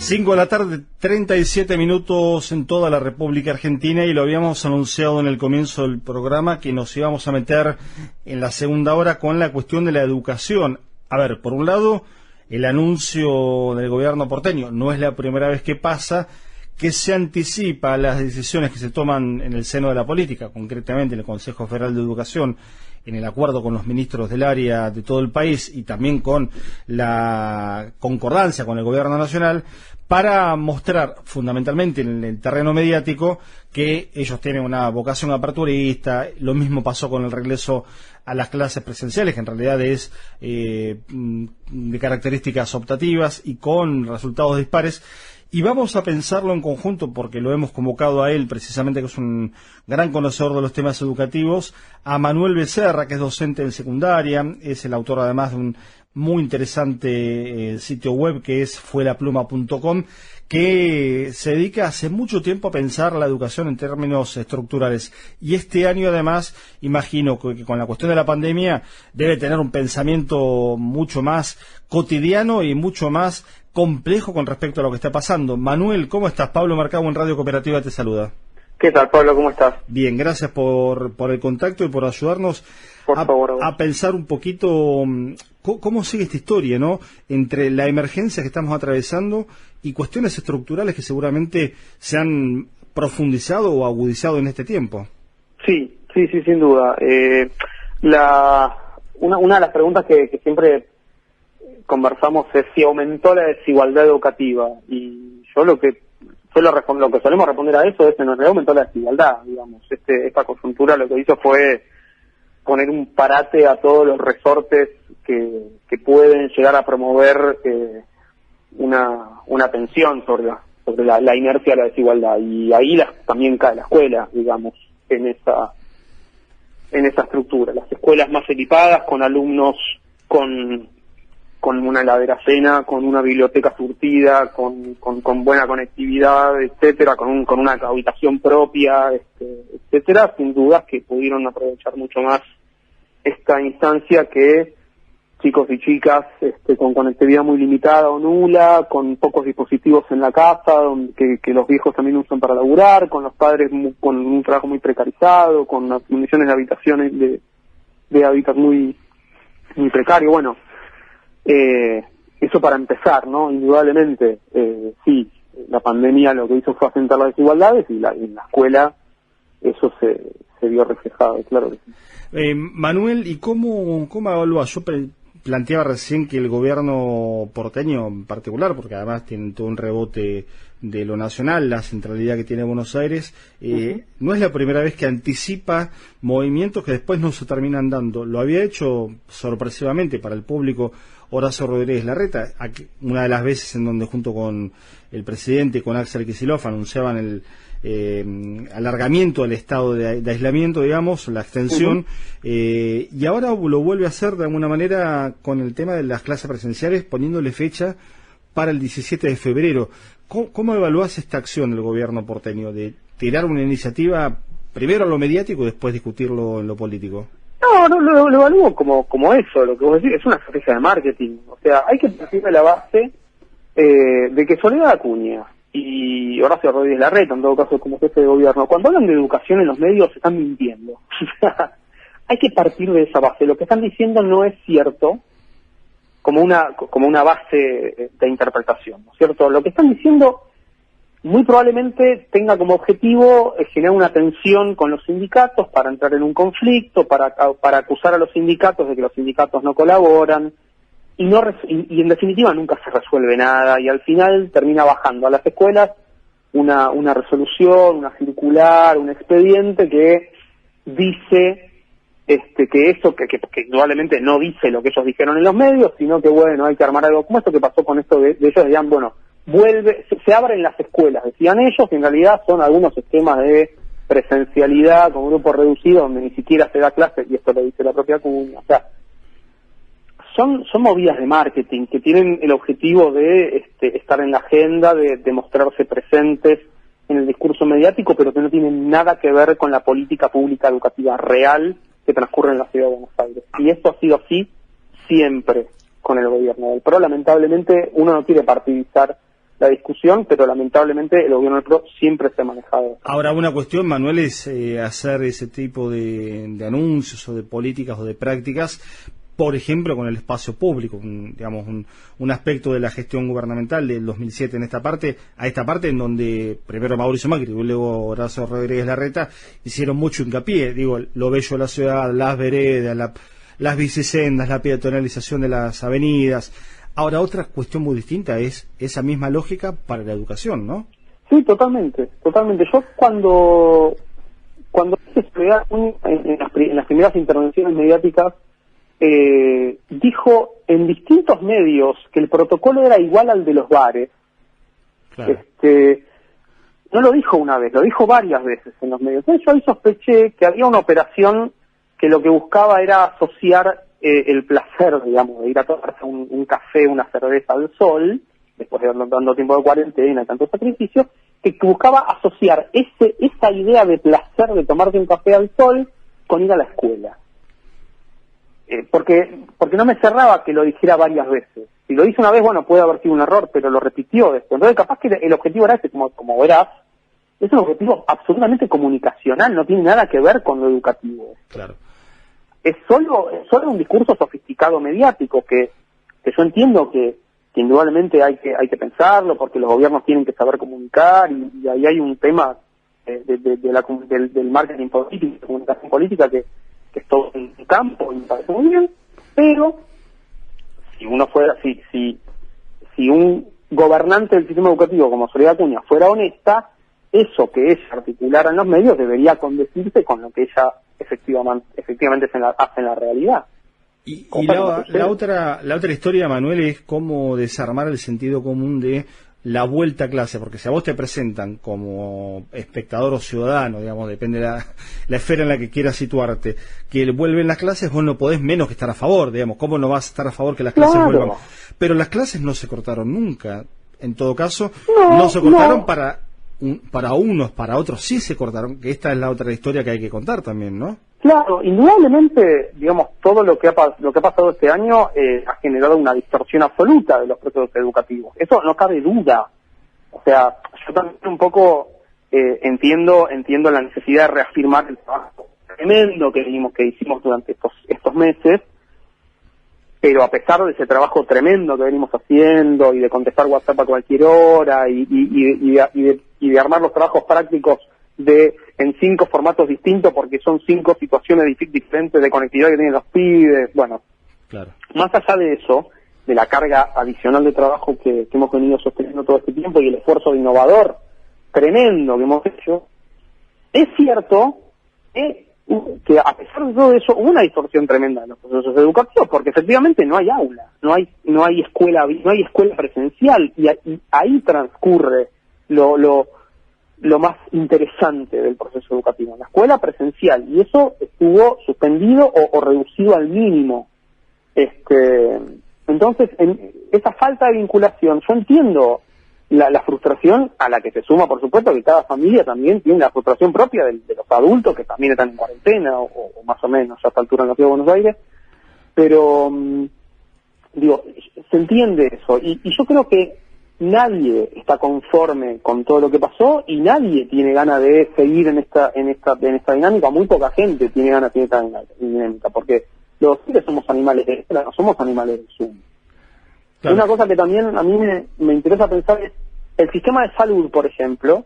5 de la tarde, 37 minutos en toda la República Argentina, y lo habíamos anunciado en el comienzo del programa que nos íbamos a meter en la segunda hora con la cuestión de la educación. A ver, por un lado, el anuncio del gobierno porteño, no es la primera vez que pasa, que se anticipa a las decisiones que se toman en el seno de la política, concretamente en el Consejo Federal de Educación, en el acuerdo con los ministros del área de todo el país y también con la concordancia con el gobierno nacional, para mostrar fundamentalmente en el terreno mediático que ellos tienen una vocación aperturista. Lo mismo pasó con el regreso a las clases presenciales, que en realidad es de características optativas y con resultados dispares. Y vamos a pensarlo en conjunto, porque lo hemos convocado a él, precisamente, que es un gran conocedor de los temas educativos, a Manuel Becerra, que es docente en secundaria, es el autor además de un muy interesante sitio web que es fuelapluma.com, que se dedica hace mucho tiempo a pensar la educación en términos estructurales. Y este año, además, imagino que con la cuestión de la pandemia debe tener un pensamiento mucho más cotidiano y mucho más complejo con respecto a lo que está pasando. Manuel, ¿cómo estás? Pablo Marcabo en Radio Cooperativa te saluda. ¿Qué tal, Pablo? ¿Cómo estás? Bien, gracias por el contacto y por ayudarnos a pensar un poquito cómo sigue esta historia, ¿no? Entre la emergencia que estamos atravesando y cuestiones estructurales que seguramente se han profundizado o agudizado en este tiempo. Sí, sin duda. Una de las preguntas que siempre conversamos es si aumentó la desigualdad educativa, y yo lo que solemos responder a eso es que en realidad aumentó la desigualdad, digamos. Esta coyuntura lo que hizo fue poner un parate a todos los resortes que pueden llegar a promover una tensión sobre la inercia de la desigualdad, y ahí también cae la escuela, digamos, en esa estructura. Las escuelas más equipadas, con alumnos con una heladera cena, con una biblioteca surtida, con buena conectividad, etcétera, con una habitación propia, etcétera, sin dudas que pudieron aprovechar mucho más esta instancia que chicos y chicas con conectividad muy limitada o nula, con pocos dispositivos en la casa, que los viejos también usan para laburar, con los padres con un trabajo muy precarizado, con las condiciones de habitaciones de hábitat muy precario. Bueno, eso para empezar, ¿no? Indudablemente, sí, la pandemia lo que hizo fue acentuar las desigualdades, y en la escuela eso se vio reflejado, claro que sí. Manuel, ¿y cómo evalúas? Yo planteaba recién que el gobierno porteño en particular, porque además tiene todo un rebote de lo nacional, la centralidad que tiene Buenos Aires, no es la primera vez que anticipa movimientos que después no se terminan dando. Lo había hecho sorpresivamente para el público Horacio Rodríguez Larreta, una de las veces en donde junto con el presidente y con Axel Kicillof anunciaban el alargamiento del estado de aislamiento, digamos, la extensión, y ahora lo vuelve a hacer de alguna manera con el tema de las clases presenciales, poniéndole fecha para el 17 de febrero. ¿Cómo evalúas esta acción del gobierno porteño de tirar una iniciativa primero a lo mediático y después discutirlo en lo político? No, lo evalúo como eso, lo que vos decís, es una estrategia de marketing. O sea, hay que partir de la base de que Soledad Acuña y Horacio Rodríguez Larreta, en todo caso como jefe de gobierno, cuando hablan de educación en los medios están mintiendo. Hay que partir de esa base. Lo que están diciendo no es cierto como una base de interpretación, ¿no es cierto? Lo que están diciendo muy probablemente tenga como objetivo generar una tensión con los sindicatos para entrar en un conflicto, para acusar a los sindicatos de que los sindicatos no colaboran, y en definitiva nunca se resuelve nada, y al final termina bajando a las escuelas una resolución, una circular, un expediente que dice que eso, que indudablemente no dice lo que ellos dijeron en los medios, sino que bueno, hay que armar algo como esto que pasó con esto de ellos. Decían, bueno, se abren las escuelas, decían ellos, que en realidad son algunos esquemas de presencialidad con grupos reducidos donde ni siquiera se da clase, y esto lo dice la propia Acuña. O sea, son movidas de marketing que tienen el objetivo de estar en la agenda, de mostrarse presentes en el discurso mediático, pero que no tienen nada que ver con la política pública educativa real que transcurre en la ciudad de Buenos Aires. Y esto ha sido así siempre con el gobierno del PRO. Lamentablemente uno no quiere partidizar la discusión, pero lamentablemente el gobierno del PRO siempre se ha manejado. Ahora, una cuestión, Manuel, es hacer ese tipo de anuncios o de políticas o de prácticas, por ejemplo, con el espacio público, digamos, un aspecto de la gestión gubernamental del 2007 en esta parte, en donde primero Mauricio Macri y luego Horacio Rodríguez Larreta hicieron mucho hincapié, digo, lo bello de la ciudad, las veredas, las bicisendas, la peatonalización de las avenidas. Ahora, otra cuestión muy distinta es esa misma lógica para la educación, ¿no? Sí, totalmente. Yo cuando hice Soledad Acuña, en las primeras intervenciones mediáticas, dijo en distintos medios que el protocolo era igual al de los bares. Claro. No lo dijo una vez, lo dijo varias veces en los medios. Entonces yo ahí sospeché que había una operación que lo que buscaba era asociar el placer, digamos, de ir a tomarse un café, una cerveza al sol, después de tanto tiempo de cuarentena y tanto sacrificio, que buscaba asociar esa idea de placer de tomarte un café al sol con ir a la escuela. Porque no me cerraba que lo dijera varias veces. Si lo hizo una vez, bueno, puede haber sido un error, pero lo repitió después. Entonces capaz que el objetivo era ese, como verás, es un objetivo absolutamente comunicacional, no tiene nada que ver con lo educativo. Claro. Es solo un discurso sofisticado mediático que yo entiendo que indudablemente hay que pensarlo porque los gobiernos tienen que saber comunicar y ahí hay un tema del marketing político, de comunicación política que es todo un campo y me parece muy bien, pero si un gobernante del sistema educativo como Soledad Acuña fuera honesta, eso que ella articulara en los medios debería condecirse con lo que ella efectivamente hace en la realidad. Y la otra historia, Manuel, es cómo desarmar el sentido común de la vuelta a clase, porque si a vos te presentan como espectador o ciudadano, digamos, depende de la esfera en la que quieras situarte, que vuelven las clases, vos no podés menos que estar a favor, digamos, ¿cómo no vas a estar a favor que las clases vuelvan? Pero las clases no se cortaron nunca, en todo caso, no se cortaron para unos, para otros sí se cortaron, que esta es la otra historia que hay que contar también, ¿no? Claro, indudablemente, digamos, todo lo que ha pasado este año ha generado una distorsión absoluta de los procesos educativos. Eso no cabe duda. O sea, yo también un poco entiendo la necesidad de reafirmar el trabajo tremendo que hicimos durante estos meses, pero a pesar de ese trabajo tremendo que venimos haciendo y de contestar WhatsApp a cualquier hora y de armar los trabajos prácticos en 5 formatos distintos porque son 5 situaciones diferentes de conectividad que tienen los pibes, bueno, claro. Más allá de eso, de la carga adicional de trabajo que hemos venido sosteniendo todo este tiempo y el esfuerzo innovador tremendo que hemos hecho, es cierto que a pesar de todo eso hubo una distorsión tremenda en los procesos educativos porque efectivamente no hay aula, no hay escuela presencial y ahí transcurre lo más interesante del proceso educativo, la escuela presencial, y eso estuvo suspendido o reducido al mínimo. Entonces, en esa falta de vinculación, yo entiendo la frustración a la que se suma, por supuesto, que cada familia también tiene la frustración propia de los adultos que también están en cuarentena, o más o menos a esta altura en la Ciudad de Buenos Aires, pero, digo, se entiende eso, y yo creo que nadie está conforme con todo lo que pasó y nadie tiene ganas de seguir en esta dinámica. Muy poca gente tiene ganas de esta dinámica porque los docentes somos animales de escuela, no somos animales de Zoom. Claro. Una cosa que también a mí me interesa pensar es el sistema de salud, por ejemplo,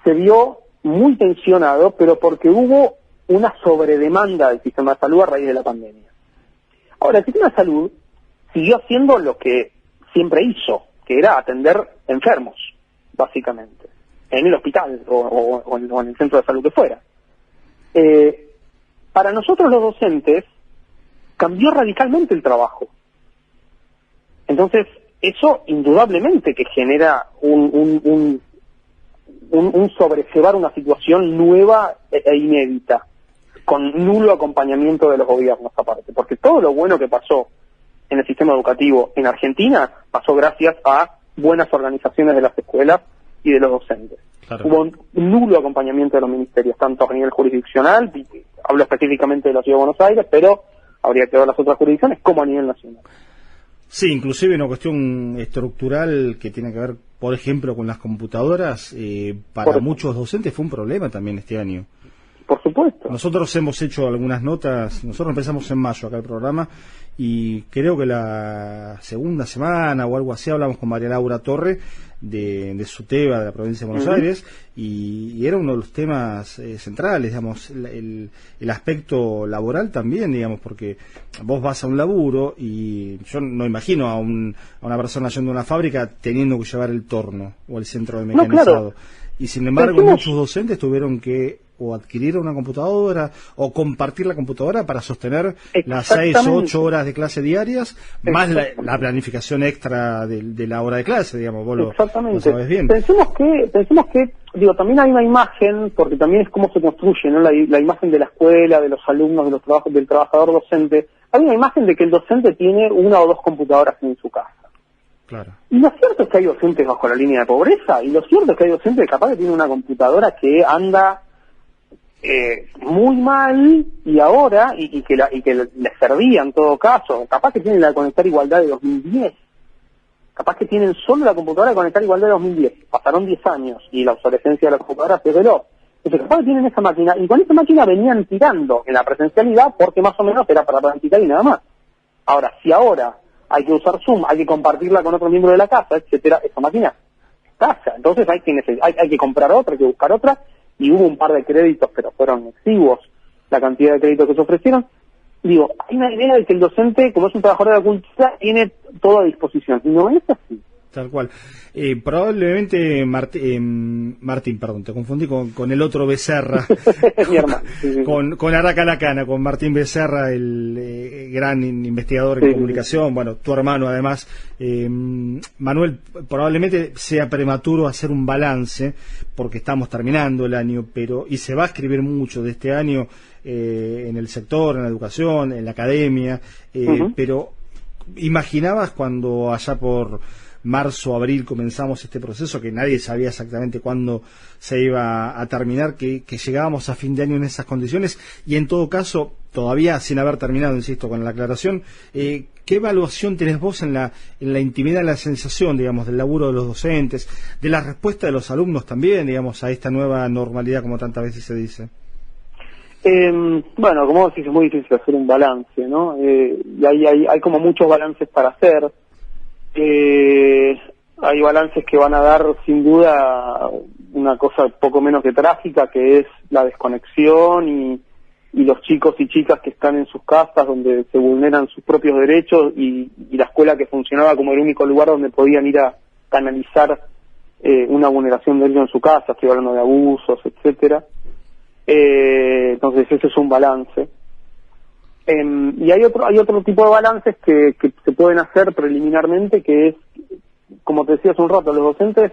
se vio muy tensionado, pero porque hubo una sobredemanda del sistema de salud a raíz de la pandemia. Ahora, el sistema de salud siguió haciendo lo que siempre hizo, que era atender enfermos, básicamente, en el hospital o en el centro de salud que fuera. Para nosotros los docentes cambió radicalmente el trabajo. Entonces, eso indudablemente que genera un sobrellevar una situación nueva e inédita, con nulo acompañamiento de los gobiernos aparte, porque todo lo bueno que pasó en el sistema educativo en Argentina pasó gracias a buenas organizaciones de las escuelas y de los docentes. Claro. Hubo un nulo acompañamiento de los ministerios, tanto a nivel jurisdiccional, hablo específicamente de la Ciudad de Buenos Aires, pero habría que ver las otras jurisdicciones, como a nivel nacional. Sí, inclusive una cuestión estructural que tiene que ver, por ejemplo, con las computadoras, para muchos docentes fue un problema también este año. Por supuesto. Nosotros hemos hecho algunas notas, nosotros empezamos en mayo acá el programa, y creo que la segunda semana o algo así hablamos con María Laura Torre de Suteba, de la provincia de Buenos Aires, y era uno de los temas centrales, digamos, el aspecto laboral también, digamos, porque vos vas a un laburo y yo no imagino a una persona yendo a una fábrica teniendo que llevar el torno o el centro de mecanizado. Claro. Y sin embargo muchos docentes tuvieron que o adquirir una computadora o compartir la computadora para sostener las 6 o 8 horas de clase diarias, más la planificación extra de la hora de clase, digamos, vos lo sabés bien. Pensemos que, digo, también hay una imagen, porque también es cómo se construye, ¿no? La imagen de la escuela, de los alumnos, de los trabajos, del trabajador docente. Hay una imagen de que el docente tiene una o dos computadoras en su casa. Claro. Y lo cierto es que hay docentes bajo la línea de pobreza, y lo cierto es que hay docentes capaz que tienen una computadora que anda muy mal y ahora, y que les servía en todo caso, capaz que tienen la Conectar Igualdad de 2010, capaz que tienen solo la computadora de Conectar Igualdad de 2010, pasaron 10 años y la obsolescencia de la computadora se veló. Entonces capaz que tienen esa máquina, y con esa máquina venían tirando en la presencialidad porque más o menos era para practicar y nada más. Ahora, si ahora hay que usar Zoom, hay que compartirla con otro miembro de la casa, etcétera, esa máquina escasa. Entonces hay que comprar otra, hay que buscar otra, y hubo un par de créditos, pero fueron exiguos la cantidad de créditos que se ofrecieron. Digo, hay una idea de que el docente, como es un trabajador de la cultura, tiene todo a disposición, y no es así. Tal cual. Probablemente Martín, perdón, te confundí con el otro Becerra. Mi hermano. Sí. Con Araca Lacana, con Martín Becerra, el gran investigador en comunicación, bueno, tu hermano además. Manuel, probablemente sea prematuro hacer un balance, porque estamos terminando el año, y se va a escribir mucho de este año en el sector, en la educación, en la academia, pero ¿imaginabas cuando allá por marzo, abril comenzamos este proceso, que nadie sabía exactamente cuándo se iba a terminar, que llegábamos a fin de año en esas condiciones? Y en todo caso, todavía sin haber terminado, insisto, con la aclaración, ¿qué evaluación tenés vos en la intimidad, en la sensación, digamos, del laburo de los docentes, de la respuesta de los alumnos también, digamos, a esta nueva normalidad, como tantas veces se dice? Bueno, como decís, es muy difícil hacer un balance, ¿no? Y hay como muchos balances para hacer. Hay balances que van a dar sin duda una cosa poco menos que trágica, que es la desconexión y los chicos y chicas que están en sus casas donde se vulneran sus propios derechos, y la escuela que funcionaba como el único lugar donde podían ir a canalizar una vulneración de derechos en su casa. Estoy hablando de abusos, etcétera. Entonces ese es un balance. Y hay otro tipo de balances que se pueden hacer preliminarmente, que es, como te decía hace un rato, los docentes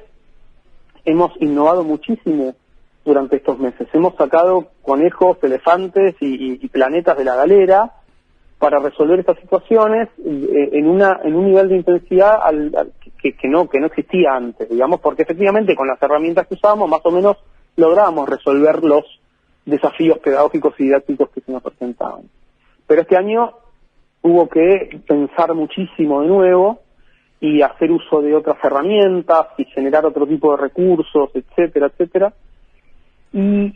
hemos innovado muchísimo durante estos meses. Hemos sacado conejos, elefantes y planetas de la galera para resolver estas situaciones en un nivel de intensidad que no existía antes, digamos, porque efectivamente con las herramientas que usábamos más o menos lográbamos resolver los desafíos pedagógicos y didácticos que se nos presentaban. Pero este año hubo que pensar muchísimo de nuevo y hacer uso de otras herramientas y generar otro tipo de recursos, etcétera, etcétera. Y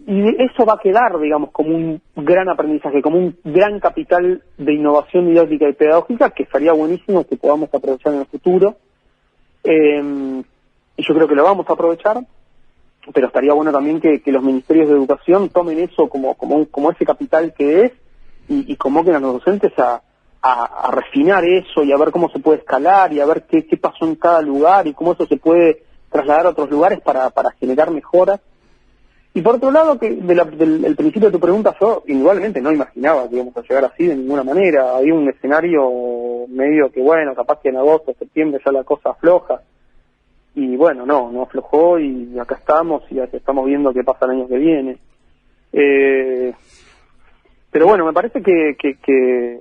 eso va a quedar, digamos, como un gran aprendizaje, como un gran capital de innovación didáctica y pedagógica que estaría buenísimo que podamos aprovechar en el futuro. Y yo creo que lo vamos a aprovechar, pero estaría bueno también que los ministerios de educación tomen eso como ese capital que es, y convoquen a los docentes a refinar eso y a ver cómo se puede escalar y a ver qué pasó en cada lugar y cómo eso se puede trasladar a otros lugares para generar mejoras. Y por otro lado, que del principio de tu pregunta, yo indudablemente no imaginaba que íbamos a llegar así de ninguna manera. Había un escenario medio que, bueno, capaz que en agosto, septiembre ya la cosa afloja. Y bueno, no aflojó, y acá estamos, y acá estamos viendo qué pasa el año que viene. Pero bueno, me parece que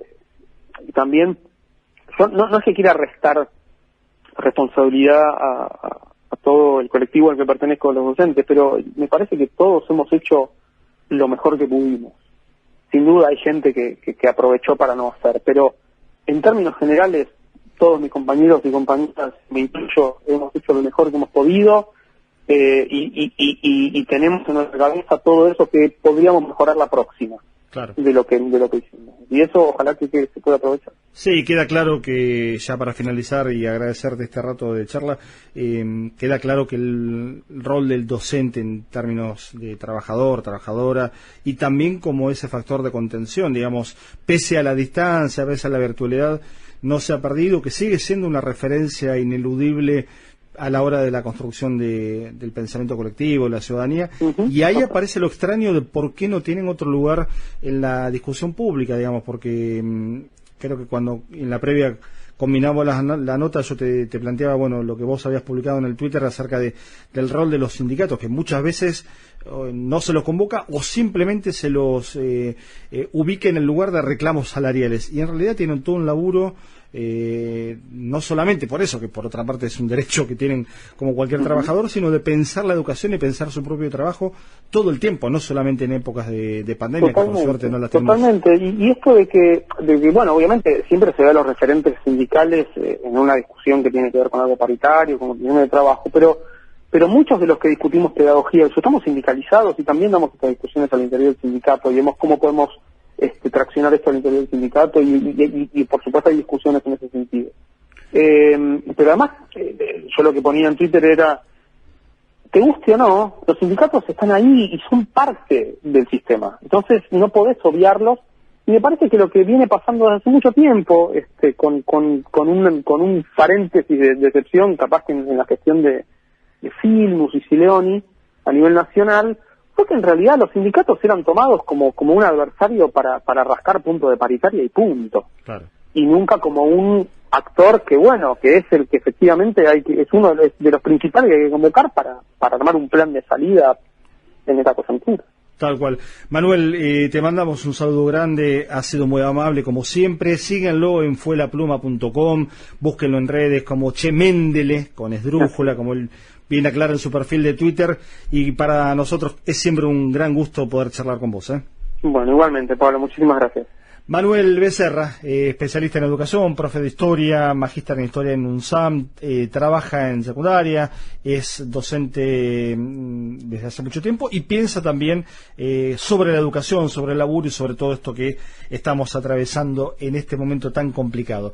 también, yo no es que quiera restar responsabilidad a todo el colectivo al que pertenezco, los docentes, pero me parece que todos hemos hecho lo mejor que pudimos. Sin duda hay gente que aprovechó para no hacer, pero en términos generales todos mis compañeros y compañeras, me incluyo, hemos hecho lo mejor que hemos podido, y tenemos en nuestra cabeza todo eso que podríamos mejorar la próxima. Claro. De lo que hicimos. Y eso ojalá que se pueda aprovechar. Sí, queda claro que, ya para finalizar y agradecerte este rato de charla, queda claro que el rol del docente en términos de trabajador, trabajadora, y también como ese factor de contención, digamos, pese a la distancia, pese a la virtualidad, no se ha perdido, que sigue siendo una referencia ineludible a la hora de la construcción del pensamiento colectivo, la ciudadanía, y ahí aparece lo extraño de por qué no tienen otro lugar en la discusión pública, digamos, porque creo que cuando en la previa combinamos la nota, yo te planteaba, bueno, lo que vos habías publicado en el Twitter acerca del rol de los sindicatos, que muchas veces no se los convoca o simplemente se los ubica en el lugar de reclamos salariales, y en realidad tienen todo un laburo. No solamente por eso, que por otra parte es un derecho que tienen como cualquier trabajador, sino de pensar la educación y pensar su propio trabajo todo el tiempo, no solamente en épocas de pandemia, que por suerte no las tenemos. Totalmente, y esto de que, bueno, obviamente siempre se ve a los referentes sindicales en una discusión que tiene que ver con algo paritario, con opiniones de trabajo, pero muchos de los que discutimos pedagogía, estamos sindicalizados y también damos estas discusiones al interior del sindicato y vemos cómo podemos traccionar esto al interior del sindicato y por supuesto hay discusiones en ese sentido. Pero además, yo lo que ponía en Twitter era, te guste o no, los sindicatos están ahí y son parte del sistema. Entonces no podés obviarlos, y me parece que lo que viene pasando desde hace mucho tiempo, con un paréntesis de decepción, capaz que en la gestión de Filmus y Sileoni a nivel nacional, fue que en realidad los sindicatos eran tomados como un adversario para rascar punto de paritaria y punto. Claro. Y nunca como un actor que es el que efectivamente es uno de los principales que hay que convocar para armar un plan de salida en esta coyuntura. Tal cual. Manuel, te mandamos un saludo grande, ha sido muy amable como siempre. Síganlo en fuelapluma.com, búsquenlo en redes como Che Méndele, con esdrújula, como él bien aclara en su perfil de Twitter, y para nosotros es siempre un gran gusto poder charlar con vos. Bueno, igualmente, Pablo, muchísimas gracias. Manuel Becerra, especialista en educación, profe de historia, magíster en historia en UNSAM, trabaja en secundaria, es docente desde hace mucho tiempo y piensa también sobre la educación, sobre el laburo y sobre todo esto que estamos atravesando en este momento tan complicado.